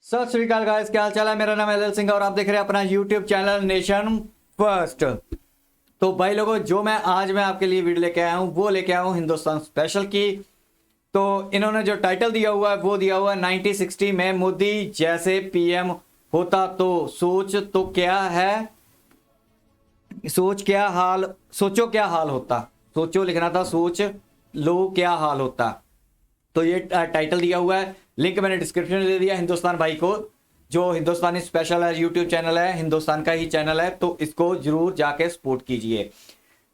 सत श्री अकाल गाइस, क्या हाल चाल है। मेरा नाम है एल सिंह और आप देख रहे हैं अपना यूट्यूब चैनल नेशन फर्स्ट। तो भाई लोगों, जो मैं आपके लिए वीडियो लेके आया हूँ वो लेके आया हूँ हिंदुस्तान स्पेशल की। तो इन्होंने जो टाइटल दिया हुआ है वो दिया हुआ है 1960 में मोदी जैसे पीएम होता तो सोच तो क्या है, सोचो क्या हाल होता। सोचो लिखना था, सोच लो क्या हाल होता। तो ये टाइटल दिया हुआ है, लिंक मैंने डिस्क्रिप्शन में दे दिया हिंदुस्तान भाई को। जो हिंदुस्तानी स्पेशल है, यूट्यूब चैनल है, हिंदुस्तान का ही चैनल है, तो इसको जरूर जाके सपोर्ट कीजिए।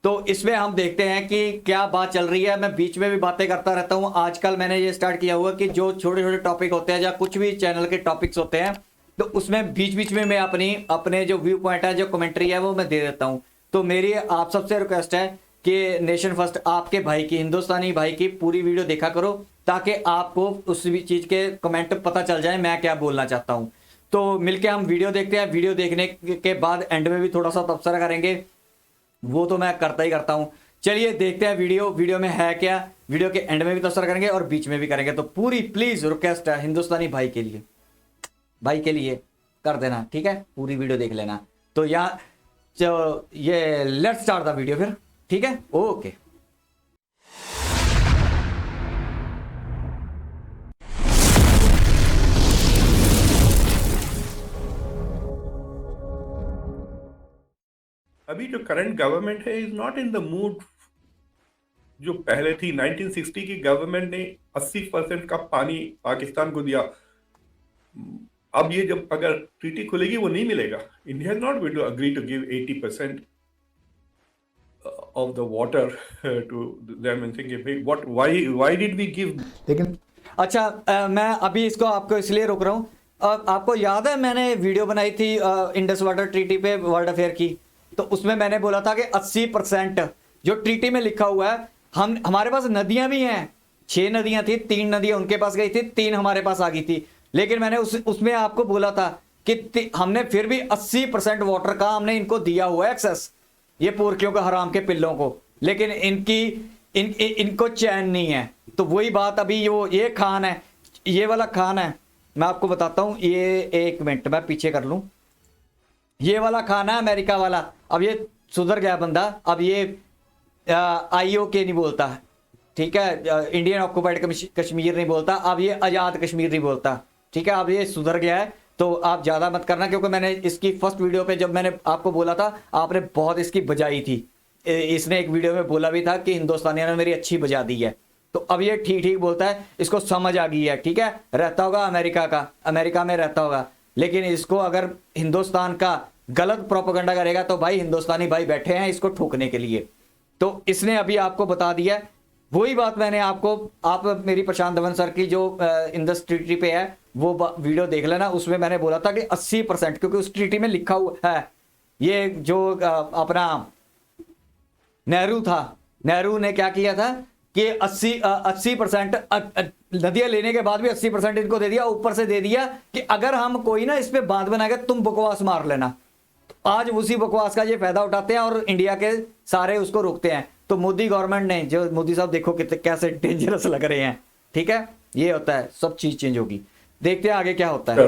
तो इसमें हम देखते हैं कि क्या बात चल रही है। मैं बीच में भी बातें करता रहता हूं। आजकल मैंने ये स्टार्ट किया हुआ कि जो छोटे छोटे टॉपिक होते हैं या कुछ भी चैनल के टॉपिक्स होते हैं, तो उसमें बीच बीच में मैं अपने जो व्यू पॉइंट है, जो कमेंट्री है, वो मैं दे देता हूं। तो मेरी आप सबसे रिक्वेस्ट है कि नेशन फर्स्ट आपके भाई की, हिंदुस्तानी भाई की पूरी वीडियो देखा करो, ताकि आपको उस चीज के कमेंट पता चल जाए मैं क्या बोलना चाहता हूं। तो मिलके हम वीडियो देखते हैं। वीडियो देखने के बाद एंड में भी थोड़ा सा तबसरा करेंगे, वो तो मैं करता ही करता हूं। चलिए देखते हैं वीडियो में है क्या। वीडियो के एंड में भी तबसरा करेंगे और बीच में भी करेंगे। तो पूरी प्लीज रिक्वेस्ट है हिंदुस्तानी भाई के लिए कर देना, ठीक है। पूरी वीडियो देख लेना। तो यहाँ ये लेट्स स्टार्ट द वीडियो फिर, ठीक है। ओके, अभी जो करंट गवर्नमेंट है is not in the mood जो पहले थी। 1960 की गवर्नमेंट ने 80% का पानी पाकिस्तान को दिया। अब ये जब अगर ट्रीटी खुलेगी वो नहीं मिलेगा। India is not going to agree to give 80% of the water to them and thinking भाई व्हाई डिड वी गिव। लेकिन अच्छा, मैं अभी इसको आपको इसलिए रोक रहा हूँ। आपको याद है मैंने वीडियो बनाई थी इंडस वाटर ट्रीटी पे वर्ल्ड अफेयर की। तो उसमें मैंने बोला था कि 80% जो ट्रीटी में लिखा हुआ है, हमारे पास नदियां भी हैं। 6 नदियां थी, 3 नदियां उनके पास गई थी, 3 हमारे पास आ गई थी। लेकिन मैंने उसमें आपको बोला था कि हमने फिर भी 80% वाटर का हमने इनको दिया हुआ है एक्सेस, ये पुरखियों को, हराम के पिल्लों को। लेकिन इनको चैन नहीं है। तो वही बात अभी ये खान है, ये वाला खान है। मैं आपको बताता हूं, ये एक मिनट मैं पीछे कर लूं। ये वाला खाना है अमेरिका वाला। अब ये सुधर गया बंदा। अब ये IOK नहीं बोलता, ठीक है। इंडियन ऑक्युपाइड कश्मीर नहीं बोलता। अब ये आज़ाद कश्मीर नहीं बोलता, ठीक है। अब ये सुधर गया है। तो आप ज़्यादा मत करना, क्योंकि मैंने इसकी फर्स्ट वीडियो पे जब मैंने आपको बोला था, आपने बहुत इसकी बजाई थी। इसने एक वीडियो में बोला भी था कि हिंदुस्तानियों ने मेरी अच्छी बजा दी है। तो अब ये ठीक ठीक बोलता है, इसको समझ आ गई है, ठीक है। रहता होगा अमेरिका में रहता होगा। लेकिन इसको अगर हिंदुस्तान का गलत प्रोपेगेंडा करेगा तो भाई हिंदुस्तानी भाई बैठे हैं इसको ठोकने के लिए। तो इसने अभी आपको बता दिया। वही बात मैंने आप मेरी प्रशांत धवन सर की जो इंडस्ट्री ट्रीटी पे है वो वीडियो देख लेना। उसमें मैंने बोला था कि 80%, क्योंकि उस ट्रीटी में लिखा हुआ है, ये जो अपना नेहरू था, नेहरू ने क्या किया था कि 80% नदियां लेने के बाद भी 80% इनको दे दिया। ऊपर से दे दिया कि अगर हम कोई ना इस पे बांध बनाएगा तुम बकवास मार लेना। आज उसी बकवास का ये फायदा उठाते हैं और इंडिया के सारे उसको रोकते हैं। तो मोदी गवर्नमेंट ने, जो मोदी साहब देखो कितने कैसे डेंजरस लग रहे हैं, ठीक है। ये होता है, सब चीज चेंज होगी। देखते हैं आगे क्या होता है।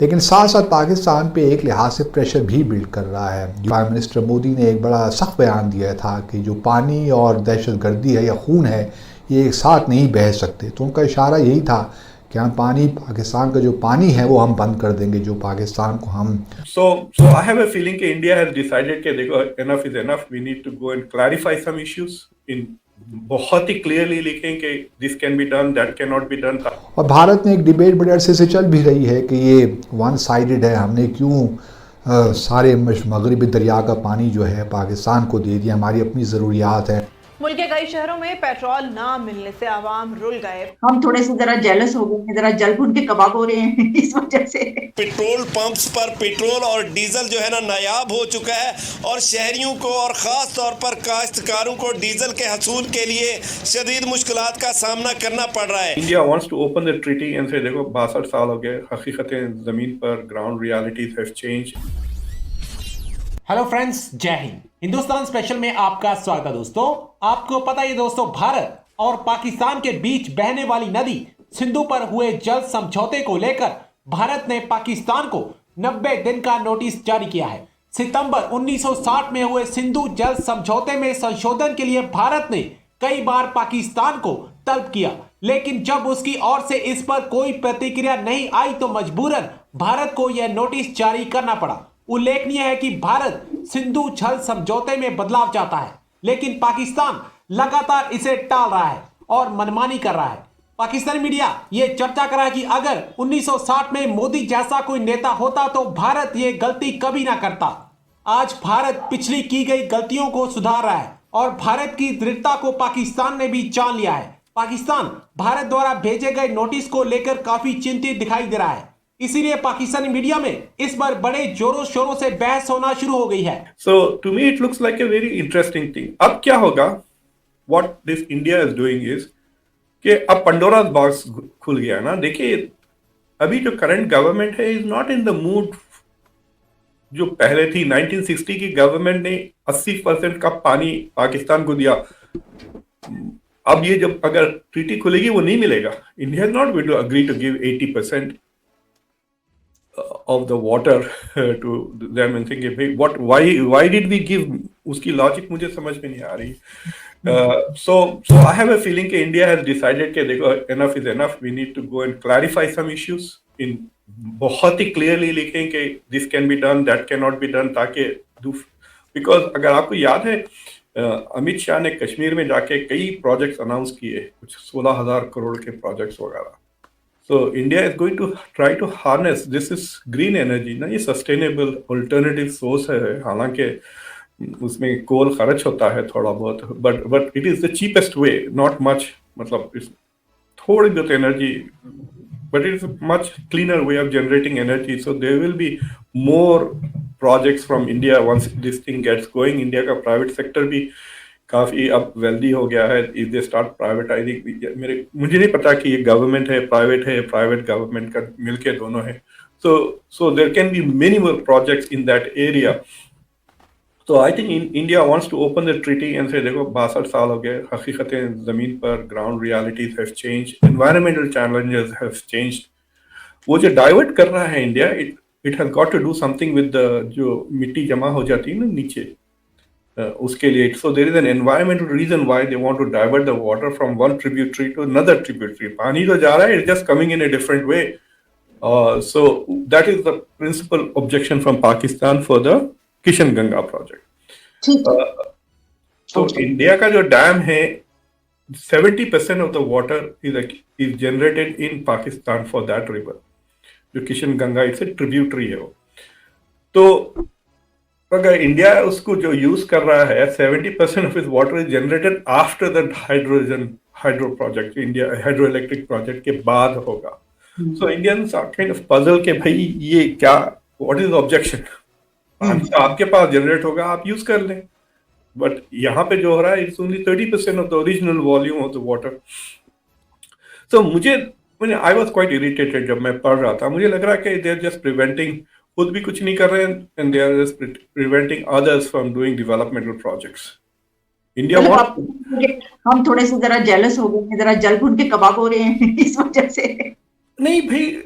लेकिन साथ साथ पाकिस्तान पे एक लिहाज से प्रेशर भी बिल्ड कर रहा है। प्राइम मिनिस्टर मोदी ने एक बड़ा सख्त बयान दिया था कि जो पानी और दहशतगर्दी है या खून है, ये एक साथ नहीं बह सकते। तो उनका इशारा यही था कि हम पाकिस्तान का जो पानी है वो हम बंद कर देंगे, जो पाकिस्तान को हम So I have a feeling कि India has decided कि देखो enough is enough, we need to go and clarify some issues in बहुत ही क्लियरली लिखें कि this can be done, that can not be done. और भारत में एक डिबेट बड़े अरसे से चल भी रही है कि ये वन साइडेड है, हमने क्यों सारे मगरबी दरिया का पानी जो है पाकिस्तान को दे दिया, हमारी अपनी ज़रूरियात है। मुल्क के कई शहरों में पेट्रोल ना मिलने से आवाम रुल गए। हम थोड़े से जरा जेलस हो गए, जरा जल भुन के कबाब हो रहे हैं इस वजह से। पेट्रोल पंप्स पर पेट्रोल और डीजल जो है ना नायाब हो चुका है और शहरियों को और ख़ास तौर पर काश्तकारों को डीजल के हसूल के लिए शदीद मुश्किलात का सामना करना पड़ रहा है। India wants to open the treaty and से देखो 62 साल हो गए, हकीकतें ज़मीन पर ground realities have changed. Hello friends, जय हिंद। हिंदुस्तान स्पेशल में आपका स्वागत है दोस्तों। आपको पता है दोस्तों, भारत और पाकिस्तान के बीच बहने वाली नदी सिंधु पर हुए जल समझौते को लेकर भारत ने पाकिस्तान को 90 दिन का नोटिस जारी किया है। सितंबर 1960 में हुए सिंधु जल समझौते में संशोधन के लिए भारत ने कई बार पाकिस्तान को तलब किया, लेकिन जब उसकी ओर से इस पर कोई प्रतिक्रिया नहीं आई तो मजबूरन भारत को यह नोटिस जारी करना पड़ा। उल्लेखनीय है कि भारत सिंधु जल समझौते में बदलाव चाहता है, लेकिन पाकिस्तान लगातार इसे टाल रहा है और मनमानी कर रहा है। पाकिस्तानी मीडिया ये चर्चा कर रहा है कि अगर 1960 में मोदी जैसा कोई नेता होता तो भारत ये गलती कभी ना करता। आज भारत पिछली की गई गलतियों को सुधार रहा है और भारत की दृढ़ता को पाकिस्तान ने भी जान लिया है। पाकिस्तान भारत द्वारा भेजे गए नोटिस को लेकर काफी चिंतित दिखाई दे रहा है, इसीलिए पाकिस्तानी मीडिया में इस पर बड़े जोरों शोरों से बहस होना शुरू हो गई है। So to me it looks like a very interesting thing. अब क्या होगा? What this India is doing is कि अब पंडोरास बॉक्स खुल गया ना। देखिए अभी जो करंट गवर्नमेंट है is not in the mood जो पहले थी। 1960 की गवर्नमेंट ने 80% का पानी पाकिस्तान को दिया। अब ये जब अगर ट्रीटी खुलेगी वो नहीं मिलेगा। India is not going to agree to give 80% of the water to them and thinking, hey, why did we give? उसकी लॉजिक मुझे समझ में नहीं आ रही। So I have a feeling कि India has decided कि देखो enough is enough, we need to go and clarify some issues in बहुत ही clearly लिखें कि this can be done, that cannot be done, ताकि because अगर आपको याद है अमित शाह ने कश्मीर में जाके कई प्रोजेक्ट्स अनाउंस किए, कुछ 16,000 करोड़ के प्रोजेक्ट्स वगैरह। So India is going to try to harness, this is green energy ना, ये sustainable alternative source है। हालांकि उसमें कोल खर्च होता है थोड़ा बहुत, but it is the cheapest way, not much, मतलब थोड़ी बहुत energy, but it is a much cleaner way of generating energy. So there will be more projects from India once this thing gets going. India का private sector भी काफी अब wealthy हो गया है। इफ दे स्टार्ट प्राइवेटाइजिंग, मुझे नहीं पता कि ये गवर्नमेंट है प्राइवेट गवर्नमेंट का मिलके दोनों है। So there can be many more projects in that area. तो I think India wants to open the treaty and से देखो 62 साल हो गए, हकीकतें जमीन पर ground realities have changed, environmental challenges have changed. वो जो डाइवर्ट कर रहा है India, it has got to do something with जो मिट्टी जमा हो जाती है ना नीचे, उसके लिए। So there is an environmental reason why they want to divert the water from one tributary to another tributary. पानी तो जा रहा है, it's just coming in a different way. So that is the principal objection from Pakistan for the Kishan Ganga project. So India का जो dam है, 70% of the water is generated in Pakistan for that river. जो Kishan Ganga, it's a tributary है वो। तो अगर India उसको जो यूज कर रहा है, 70% of is water is generated after the hydro project, India hydro electric project के बाद होगा। So Indians are kind of puzzle के भाई ये क्या, व्हाट इज ऑब्जेक्शन? आपके पास जनरेट होगा, आप यूज कर लें, बट यहाँ पे जो हो रहा है it's only 30% of the original volume of the water. So मैंने आई वाज क्वाइट इरिटेटेड जब मैं पढ़ रहा था। मुझे लग रहा है कि दे आर जस्ट प्रिवेंटिंग, खुद भी कुछ नहीं कर रहे हैं, and they are just preventing others from doing developmental projects. India हम थोड़े से जरा जेलस हो गए, जरा जल भुन के कबाब हो रहे हैं इस वजह से। नहीं भाई,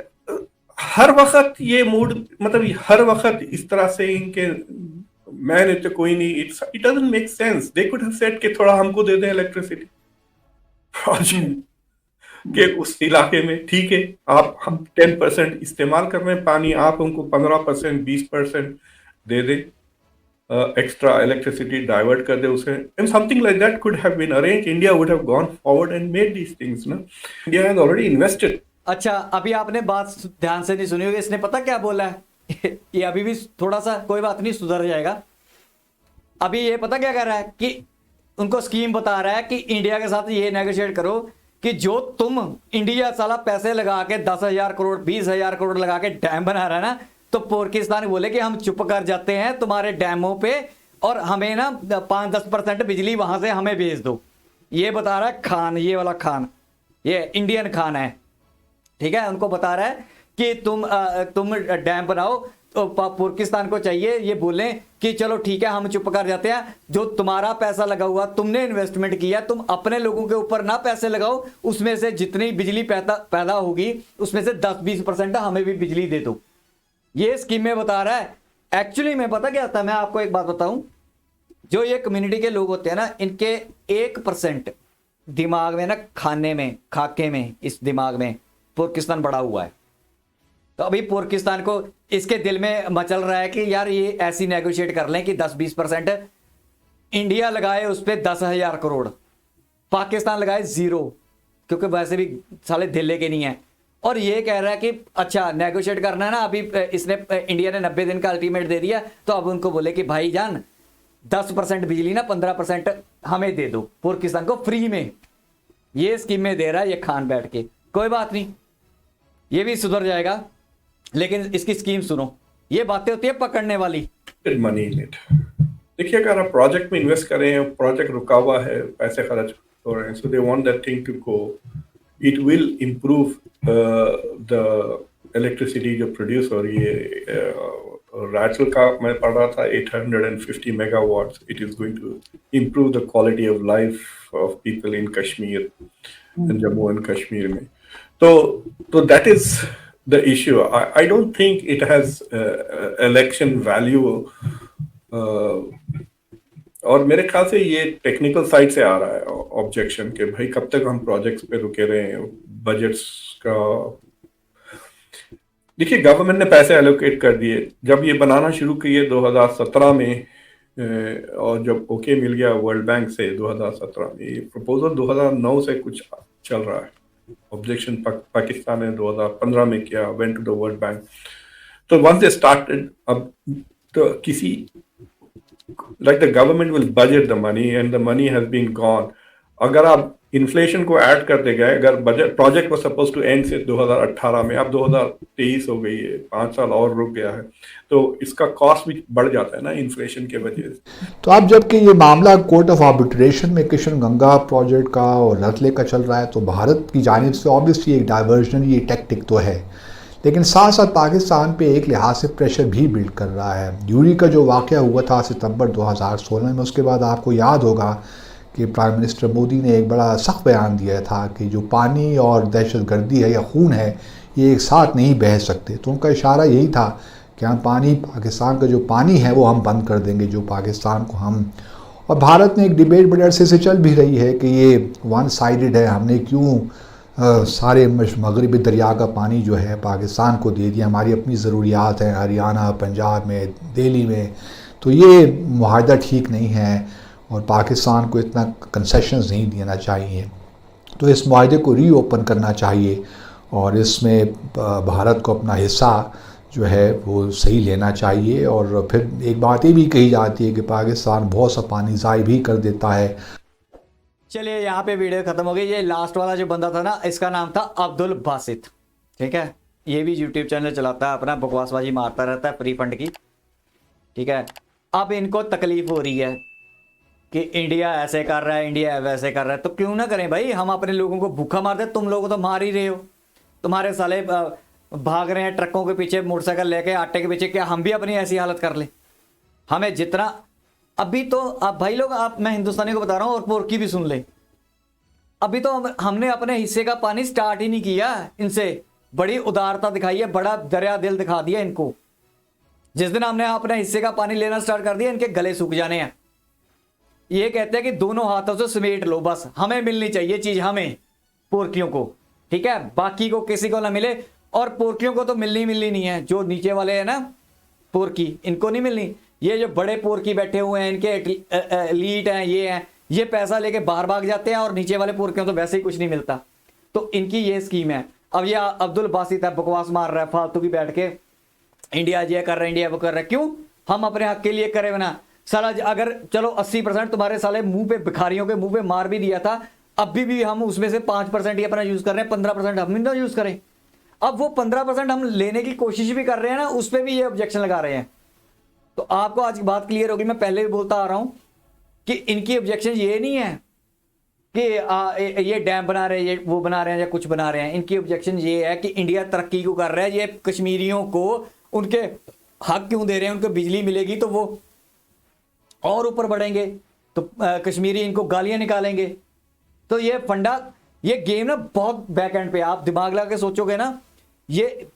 हर वक्त ये मूड, मतलब हर वक्त इस तरह से इनके मैंने तो कोई नहीं, it doesn't make sense. They could have said कि थोड़ा हमको दे दें इलेक्ट्रिसिटी प्रोजेक्ट के उस इलाके में, ठीक है, आप हम 10% इस्तेमाल कर रहे हैं पानी, आप हमको 15% 20% दे दें, एक्स्ट्रा इलेक्ट्रिसिटी डाइवर्ट कर दे उसे, and something like that could have been arranged. India would have gone forward and made these things ना। India has already invested. अच्छा, अभी आपने बात ध्यान से नहीं सुनी होगी, इसने पता क्या बोला है? ये अभी भी थोड़ा सा, कोई बात नहीं, सुधर जाएगा। अभी ये पता क्या कर रहा है कि उनको स्कीम बता रहा है कि इंडिया के साथ ये नेगोशिएट करो कि जो तुम इंडिया साला पैसे लगा के 10,000 करोड़ 20,000 करोड़ लगा के डैम बना रहा है ना, तो पाकिस्तान बोले कि हम चुप कर जाते हैं तुम्हारे डैमों पे और हमें ना 5-10% बिजली वहां से हमें भेज दो। ये बता रहा है खान, ये वाला खान, ये इंडियन खान है, ठीक है। उनको बता रहा है कि तुम डैम बनाओ तो पाकिस्तान को चाहिए ये बोलें कि चलो ठीक है हम चुप कर जाते हैं, जो तुम्हारा पैसा लगा हुआ, तुमने इन्वेस्टमेंट किया, तुम अपने लोगों के ऊपर ना पैसे लगाओ, उसमें से जितनी बिजली पैदा होगी उसमें से 10-20% हमें भी बिजली दे दो। ये स्कीमें बता रहा है। एक्चुअली में पता क्या था, मैं आपको एक बात बताऊं, जो ये कम्युनिटी के लोग होते हैं ना, इनके 1% दिमाग में ना, खाने में, खाके में, इस दिमाग में पाकिस्तान बड़ा हुआ है। तो अभी पाकिस्तान को इसके दिल में मचल रहा है कि यार ये ऐसी नेगोशिएट कर लें कि 10-20% इंडिया लगाए उस पर 10,000 करोड़, पाकिस्तान लगाए 0, क्योंकि वैसे भी साले दिल्ली के नहीं है। और ये कह रहा है कि अच्छा नेगोशिएट करना है ना, अभी इसने इंडिया ने 90 दिन का अल्टीमेट दे दिया, तो अब उनको बोले कि भाईजान 10% बिजली ना 15% हमें दे दो, पाकिस्तान को फ्री में। ये स्कीमें दे रहा है ये खान बैठ के। कोई बात नहीं, ये भी सुधर जाएगा, लेकिन इसकी स्कीम सुनो, ये बातें होती है पकड़ने वाली। Money in it. देखिए, अगर आप प्रोजेक्ट में इन्वेस्ट कर रहे हैं, प्रोजेक्ट रुका हुआ है, पैसे खर्च हो रहे हैं, so they want that thing to go, it will improve the electricity जो प्रोड्यूस हो रही है। राचल का मैं पढ़ रहा था 850 megawatts, it is going to improve the quality of life of people in Kashmir, in Jammu and Kashmir में। तो that is the issue. I don't think it has election value, और मेरे ख्याल से ये टेक्निकल साइड से आ रहा है ऑब्जेक्शन के भाई कब तक हम प्रोजेक्ट्स पे रुके रहे हैं, बजट्स का। देखिए, गवर्नमेंट ने पैसे एलोकेट कर दिए, जब ये बनाना शुरू किए 2017 में, और जब ओके मिल गया वर्ल्ड बैंक से 2017 में, ये प्रपोजल 2009 से कुछ चल रहा है। ऑब्जेक्शन पाकिस्तान ने 2015 में किया, went to the world bank. तो वंस दे स्टार्टेड, अब तो किसी like the government will budget the money and the money has been gone. अगर आप इन्फ्लेशन को ऐड करते गए, अगर budget project was supposed to end से 2018 में, अब 2023 हो गई है, 5 साल और रुक गया है, तो इसका कॉस्ट भी बढ़ जाता है ना इन्फ्लेशन के वजह से। तो अब जबकि ये मामला कोर्ट ऑफ आर्बिट्रेशन में किशन गंगा प्रोजेक्ट का और रतले का चल रहा है, तो भारत की जानिब से ऑब्वियसली एक डाइवर्जनरी टैक्टिक तो है, लेकिन साथ साथ पाकिस्तान पे एक लिहाज से प्रेशर भी बिल्ड कर रहा है। यूरी का जो वाक़या हुआ था सितंबर 2016 में, उसके बाद आपको याद होगा कि प्राइम मिनिस्टर मोदी ने एक बड़ा सख्त बयान दिया था कि जो पानी और दहशतगर्दी है या खून है, ये एक साथ नहीं बह सकते। तो उनका इशारा यही था कि हम पाकिस्तान का जो पानी है वो हम बंद कर देंगे, जो पाकिस्तान को हम। और भारत में एक डिबेट बड़े अरसे से चल भी रही है कि ये वन साइडेड है, हमने क्यों सारे मगरबी दरिया का पानी जो है पाकिस्तान को दे दिया, हमारी अपनी ज़रूरियात हैं हरियाणा, पंजाब में, दिल्ली में, तो ये मुआहदा ठीक नहीं है और पाकिस्तान को इतना कंसेशंस नहीं देना चाहिए। तो इस मुआहदे को रीओपन करना चाहिए और इसमें भारत को अपना हिस्सा जो है वो सही लेना चाहिए। और फिर एक बात ये भी कही जाती है कि पाकिस्तान बहुत सा पानी ज़ाय भी कर देता है। चलिए यहाँ पे वीडियो खत्म हो गई। ये लास्ट वाला जो बंदा था ना, इसका नाम था अब्दुल बासित, ठीक है। ये भी यूट्यूब चैनल चलाता है अपना, बकवासबाजी मारता रहता है फ्री फंड की, ठीक है। अब इनको तकलीफ हो रही है कि इंडिया ऐसे कर रहा है, इंडिया वैसे कर रहा है, तो क्यों ना करें भाई, हम अपने लोगों को भूखा मार दे। तुम लोग तो मार ही रहे हो, तुम्हारे साले भाग रहे हैं ट्रकों के पीछे, मोटरसाइकिल लेके आटे के पीछे, क्या हम भी अपनी ऐसी हालत कर लें? हमें जितना अभी तो आप भाई लोग, आप मैं हिंदुस्तानी को बता रहा हूं और पोरकी भी सुन ले, अभी तो हमने अपने हिस्से का पानी स्टार्ट ही नहीं किया। इनसे बड़ी उदारता दिखाई है, बड़ा दरिया दिल दिखा दिया इनको। जिस दिन हमने अपने हिस्से का पानी लेना स्टार्ट कर दिया, इनके गले सूख जाने हैं। ये कहते हैं कि दोनों हाथों से समेट लो, बस हमें मिलनी चाहिए चीज, हमें पोरकियों को, ठीक है, बाकी को किसी को ना मिले। और पोरकियों को तो मिलनी नहीं है, जो नीचे वाले हैं ना पोरकी, इनको नहीं मिलनी। ये जो बड़े पोरकी बैठे हुए हैं, इनके एलीट हैं, ये हैं, ये पैसा लेके बाहर भाग जाते हैं और नीचे वाले पोरकियों तो वैसे ही कुछ नहीं मिलता। तो इनकी ये स्कीम है। अब ये अब्दुल बासित है, बकवास मार रहा है फालतू की बैठ के, इंडिया ये कर रहा है, इंडिया वो कर रहा है। क्यों? हम अपने हक के लिए करें ना साला। अगर चलो 80% तुम्हारे साले मुंह पे, भिखारियों के मुंह पे मार भी दिया था, अभी भी हम उसमें से 5% ही अपना यूज कर रहे हैं, 15% हम ना यूज करें। अब वो 15% हम लेने की कोशिश भी कर रहे हैं ना, उस पर भी ये ऑब्जेक्शन लगा रहे हैं। तो आपको आज की बात क्लियर होगी। मैं पहले भी बोलता आ रहा हूं कि इनकी ऑब्जेक्शन ये नहीं है कि ये डैम बना रहे हैं, ये वो बना रहे हैं या कुछ बना रहे हैं। इनकी ऑब्जेक्शन ये है कि इंडिया तरक्की को कर रहा है, ये कश्मीरियों को उनके हक क्यों दे रहे हैं, उनको बिजली मिलेगी तो वो और ऊपर बढ़ेंगे, तो कश्मीरी इनको गालियां निकालेंगे। तो ये फंडा, ये गेम ना बहुत बैक एंड पे, आप दिमाग लगा के सोचोगे ना, ये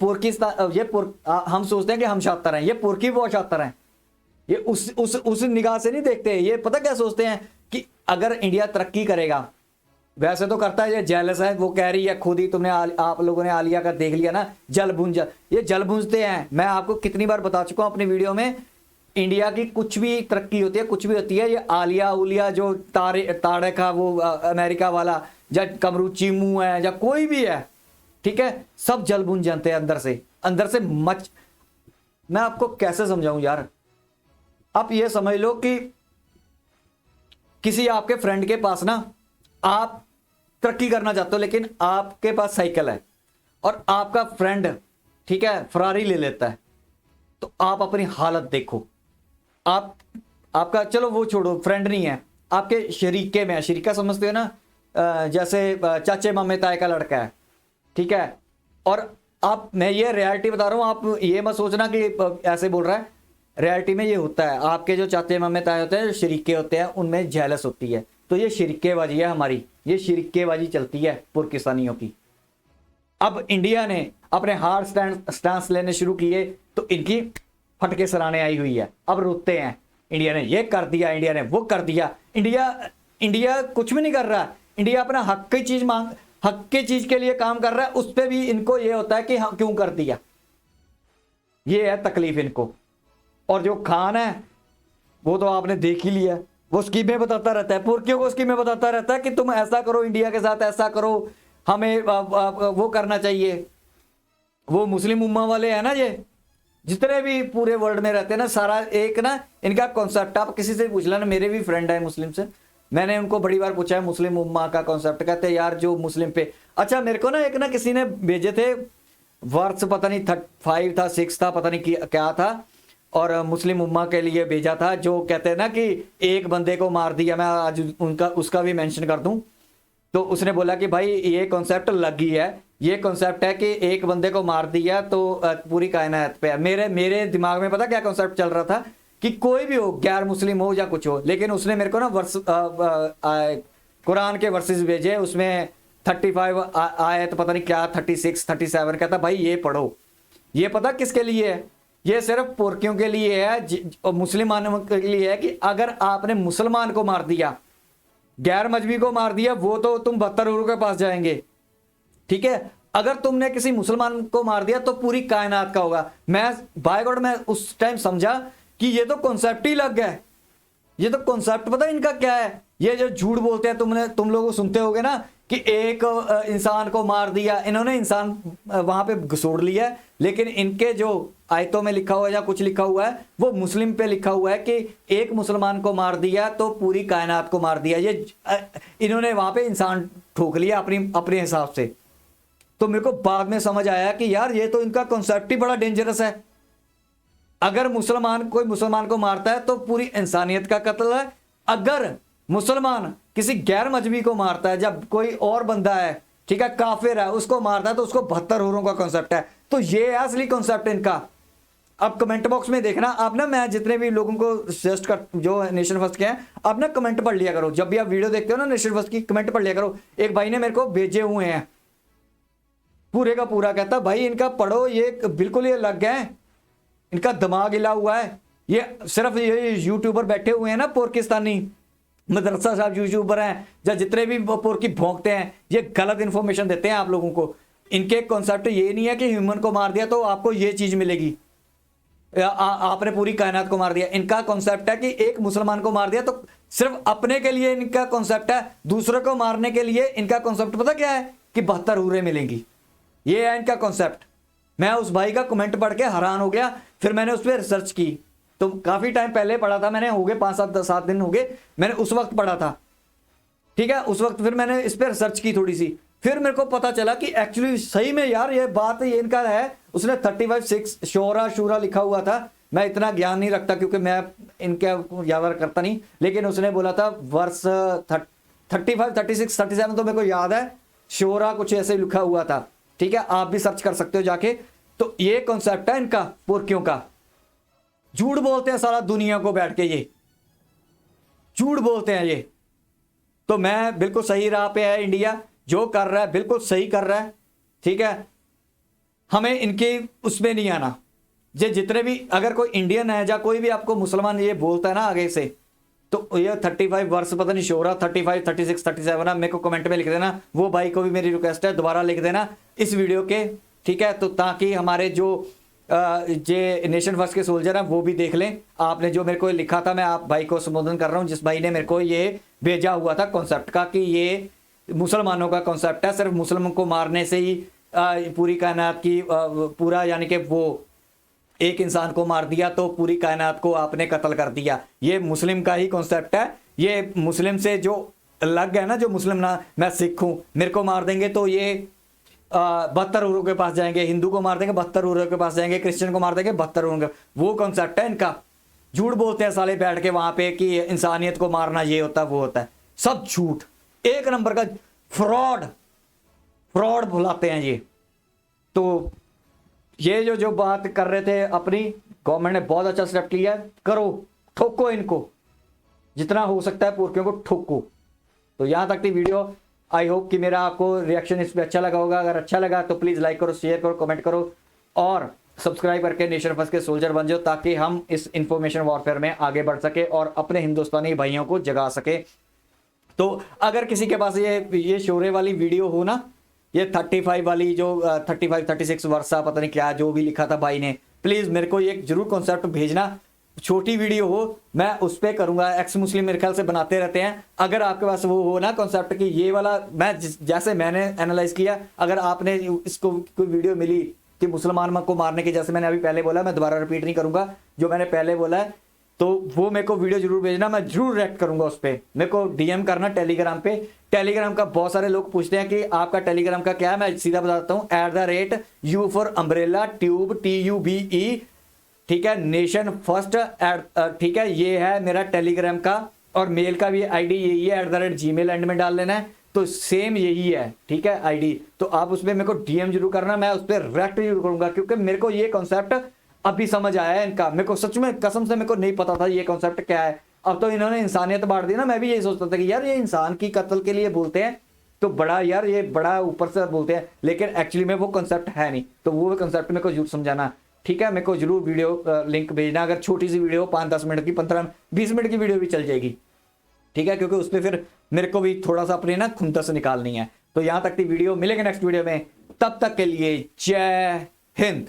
हम सोचते हैं कि हम शातिर हैं, ये पुरकी वो शातिर हैं। ये उस निगाह से नहीं देखते। ये पता क्या सोचते हैं कि अगर इंडिया तरक्की करेगा, वैसे तो करता है, ये जेलस है, वो कह रही है खुद ही, तुमने आप लोगों ने आलिया का देख लिया ना, जल भूंज, ये जल भूंजते हैं। मैं आपको कितनी बार बता चुका हूं अपनी वीडियो में, इंडिया की कुछ भी तरक्की होती है, कुछ भी होती है, ये आलिया उलिया जो ताड़े का वो अमेरिका वाला, या कमरू चीमू है, या कोई भी है, ठीक है, सब जल भूंज जानते हैं अंदर से मैं आपको कैसे समझाऊं यार। आप ये समझ लो कि किसी आपके फ्रेंड के पास ना, आप तरक्की करना चाहते हो, लेकिन आपके पास साइकिल है और आपका फ्रेंड, ठीक है, फरारी ले लेता है, तो आप अपनी हालत देखो। आपका चलो वो छोड़ो, फ्रेंड नहीं है, आपके शरीके में है, शरीका समझते हो ना, जैसे चाचे मामे ताए का लड़का है, ठीक है, और मैं ये रियलिटी बता रहा हूं, आप ये मत सोचना कि ऐसे बोल रहा है, रियलिटी में ये होता है। आपके जो चाचे मामे ताए होते हैं, जो शरीके होते हैं, उनमें जेलस होती है, तो ये शिरकेबाजी है हमारी, ये शिरकेबाजी चलती है पाकिस्तानियों की। अब इंडिया ने अपने हार्ड स्टैंड लेने शुरू किए, तो इनकी फटके सराहने आई हुई है। अब रोते हैं, इंडिया ने ये कर दिया, इंडिया ने वो कर दिया। इंडिया कुछ भी नहीं कर रहा, इंडिया अपना हक की चीज के लिए काम कर रहा है, उस पर भी इनको ये होता है कि हाँ क्यों कर दिया, ये है तकलीफ इनको। और जो खान है वो तो आपने देख ही लिया, वो स्कीमें बताता रहता है, पुरखियों को स्कीमें बताता रहता है कि तुम ऐसा करो, इंडिया के साथ ऐसा करो, हमें वो करना चाहिए। वो मुस्लिम उम्मा वाले हैं ना, ये जितने भी पूरे वर्ल्ड में रहते हैं ना, सारा एक ना इनका कॉन्सेप्ट, आप किसी से पूछ लेना, मेरे भी फ्रेंड है मुस्लिम से, मैंने उनको बड़ी बार पूछा है मुस्लिम उम्मा का कॉन्सेप्ट, कहते हैं यार जो मुस्लिम पे, अच्छा मेरे को ना एक ना किसी ने भेजे थे वर्ष, पता नहीं 5 था 6 था, पता नहीं क्या था, और मुस्लिम उम्मा के लिए भेजा था, जो कहते हैं ना कि एक बंदे को मार दिया, मैं आज उसका भी मेंशन कर दूं, तो उसने बोला कि भाई ये कॉन्सेप्ट लग गई है, ये कॉन्सेप्ट है कि एक बंदे को मार दिया तो पूरी कायनात पे है। मेरे दिमाग में पता क्या कॉन्सेप्ट चल रहा था कि कोई भी हो, गैर मुस्लिम हो या कुछ हो, लेकिन उसने मेरे को ना कुरान के वर्सेस भेजे, उसमें 35 आयत पता नहीं क्या 36 37 कहता भाई ये पढ़ो। ये पता किसके लिए है? ये सिर्फ पुरखियों के लिए है, मुसलमानों के लिए है, कि अगर आपने मुसलमान को मार दिया, गैर मजहबी को मार दिया, वो तो तुम 72 हुरूर के पास जाएंगे, ठीक है। अगर तुमने किसी मुसलमान को मार दिया तो पूरी कायनात का होगा। मैं बाय गॉड मैं उस टाइम समझा कि ये तो कॉन्सेप्ट ही लग गया है। ये तो कॉन्सेप्ट पता इनका क्या है, ये जो झूठ बोलते हैं, तुम लोग सुनते होगे ना कि एक इंसान को मार दिया, इन्होंने इंसान वहां पे घुसोड़ लिया है, लेकिन इनके जो आयतों में लिखा हुआ है या कुछ लिखा हुआ है, वो मुस्लिम पे लिखा हुआ है कि एक मुसलमान को मार दिया तो पूरी कायनात को मार दिया। ये इन्होंने वहां पे इंसान ठोक लिया अपने हिसाब से। तो मेरे को बाद में समझ आया कि यार ये तो इनका कॉन्सेप्ट ही बड़ा डेंजरस है। अगर कोई मुसलमान को मारता है तो पूरी इंसानियत का कत्ल है। अगर मुसलमान किसी गैर मजहबी को मारता है, जब कोई और बंदा है, ठीक है, काफिर है, उसको मारता है तो उसको 72 हुरूरों का कॉन्सेप्ट है। तो ये है असली कॉन्सेप्ट इनका। अब कमेंट बॉक्स में देखना आप ना, मैं जितने भी लोगों को सजेस्ट कर जो नेशन फर्स्ट के हैं, आप ना कमेंट पढ़ लिया करो। जब भी आप वीडियो देखते हो ना नेशन फर्स्ट की, कमेंट पढ़ लिया करो। एक भाई ने मेरे को भेजे हुए हैं पूरे का पूरा, कहता भाई इनका पढ़ो, ये बिल्कुल ये लग गए, इनका दिमाग हिला हुआ है। ये सिर्फ ये यूट्यूबर बैठे हुए हैं ना, पाकिस्तानी मदरसा साहब यूट्यूबर हैं, या जितने भी पोरकी भोंकते हैं, ये गलत इंफॉर्मेशन देते हैं आप लोगों को। इनके कॉन्सेप्ट ये नहीं है कि ह्यूमन को मार दिया तो आपको ये चीज मिलेगी, आपने पूरी कायनात को मार दिया। इनका कॉन्सेप्ट है कि एक मुसलमान को मार दिया तो सिर्फ अपने के लिए इनका कॉन्सेप्ट है, दूसरों को मारने के लिए इनका कॉन्सेप्ट पता क्या है कि 72 हुर्रें मिलेंगी। ये है इनका कॉन्सेप्ट। मैं उस भाई का कमेंट पढ़ के हैरान हो गया। फिर मैंने उस पर रिसर्च की, तो काफी टाइम पहले पढ़ा था मैंने, हो गए 5-7 दिन हो गए, मैंने उस वक्त पढ़ा था, ठीक है, उस वक्त। फिर मैंने इस पर रिसर्च की थोड़ी सी, फिर मेरे को पता चला कि एक्चुअली सही में यार ये बात ये इनका है। उसने 35-6 शोरा लिखा हुआ था। मैं इतना ज्ञान नहीं रखता क्योंकि मैं इनका याद करता नहीं, लेकिन उसने बोला था वर्ष 35, 36, 37 तो मेरे को याद है, शोरा कुछ ऐसे लिखा हुआ था, ठीक है, आप भी सर्च कर सकते हो जाके। तो ये कॉन्सेप्ट है इनका पुरखियों का। झूठ बोलते हैं सारा दुनिया को बैठ के, ये झूठ बोलते हैं ये। तो मैं बिल्कुल सही राह पे है, इंडिया जो कर रहा है बिल्कुल सही कर रहा है, ठीक है। हमें इनके उसमें नहीं आना। जे जितने भी अगर कोई इंडियन है या कोई भी आपको मुसलमान ये बोलता है ना आगे से, तो ये 35 वर्ष पता नहीं शो रहा, 35 36 37 ना, मेरे को कमेंट में लिख देना। वो भाई को भी मेरी रिक्वेस्ट है दोबारा लिख देना इस वीडियो के, ठीक है। तो ताकि हमारे जो जे नेशन फर्स्ट के सोल्जर हैं वो भी देख लें आपने जो मेरे को लिखा था। मैं आप भाई को संबोधन कर रहा हूं जिस भाई ने मेरे को ये भेजा हुआ था कॉन्सेप्ट का कि ये मुसलमानों का कॉन्सेप्ट है, सिर्फ मुसलमान को मारने से ही पूरी कायनात की पूरा, यानी कि वो एक इंसान को मार दिया तो पूरी कायनात को आपने कत्ल कर दिया। ये मुस्लिम का ही कॉन्सेप्ट है। ये मुस्लिम से जो अलग है ना, जो मुस्लिम ना, मैं सिख हूं, मेरे को मार देंगे तो ये 72 उरों के पास जाएंगे, हिंदू को मार देंगे 72 उरों के पास जाएंगे, क्रिश्चियन को मार देंगे 72 उरों के, वो कॉन्सेप्ट है इनका। झूठ बोलते हैं साले बैठ के वहां पे कि इंसानियत को मारना ये होता है वो होता है, सब झूठ, एक नंबर का फ्रॉड भुलाते हैं ये। तो ये जो बात कर रहे थे अपनी, गवर्नमेंट ने बहुत अच्छा स्टेप लिया है, करो, ठोको इनको, जितना हो सकता है पुरखियों को ठोको। तो यहां तक थी वीडियो। आई होप कि मेरा आपको रिएक्शन इस पर अच्छा लगा होगा। अगर अच्छा लगा तो प्लीज लाइक करो, शेयर करो, कमेंट करो और सब्सक्राइब करके नेशन फर्स्ट के सोल्जर बन जाओ, ताकि हम इस इंफॉर्मेशन वॉरफेयर में आगे बढ़ सके और अपने हिंदुस्तानी भाइयों को जगा सके। तो अगर किसी के पास ये शोरे वाली वीडियो हो ना, ये 35 वाली जो 35 36 वर्षा पता नहीं क्या जो भी लिखा था भाई ने, प्लीज मेरे को एक जरूर कॉन्सेप्ट भेजना, छोटी वीडियो हो, मैं उस पर करूंगा। एक्स मुस्लिम मेरे ख्याल से बनाते रहते हैं। अगर आपके पास वो हो ना कॉन्सेप्ट कि ये वाला, मैं जैसे मैंने एनालाइज किया, अगर आपने इसको कोई वीडियो मिली कि मुसलमान को मारने की, जैसे मैंने अभी पहले बोला, मैं दोबारा रिपीट नहीं करूंगा जो मैंने पहले बोला है, तो वो मेरे को वीडियो जरूर भेजना, मैं जरूर रिएक्ट करूंगा उस पर। मेरे को डीएम करना टेलीग्राम पे। टेलीग्राम का बहुत सारे लोग पूछते हैं कि आपका टेलीग्राम का क्या है, मैं सीधा बताता हूँ, @U for umbrella tube TUBE, ठीक है, नेशन फर्स्ट, ठीक है, ये है मेरा टेलीग्राम का। और मेल का भी आईडी यही है, @gmail एंड में डाल लेना है, तो सेम यही है, ठीक है आईडी। तो आप उसमें मेरे को डीएम जरूर करना, मैं उस पर रिएक्ट जरूर करूंगा, क्योंकि मेरे को ये कॉन्सेप्ट अभी समझ आया है इनका। मेरे को सच में कसम से मेरे को नहीं पता था ये कॉन्सेप्ट क्या है। अब तो इन्होंने इंसानियत बांट दी ना। मैं भी यही सोचता था कि यार ये इंसान की कत्ल के लिए बोलते हैं तो बड़ा यार ये बड़ा ऊपर से बोलते हैं, लेकिन एक्चुअली में वो कॉन्सेप्ट है नहीं। तो वो कॉन्सेप्ट मेरे को जरूर समझाना, ठीक है। मेरे को जरूर वीडियो लिंक भेजना, अगर छोटी सी वीडियो 5-10 मिनट की, 15-20 मिनट की वीडियो भी चल जाएगी, ठीक है, क्योंकि उस पर फिर मेरे को भी थोड़ा सा अपनी ना खुंदस निकालनी है। तो यहां तक थी वीडियो, मिलेंगे नेक्स्ट वीडियो में, तब तक के लिए जय हिंद।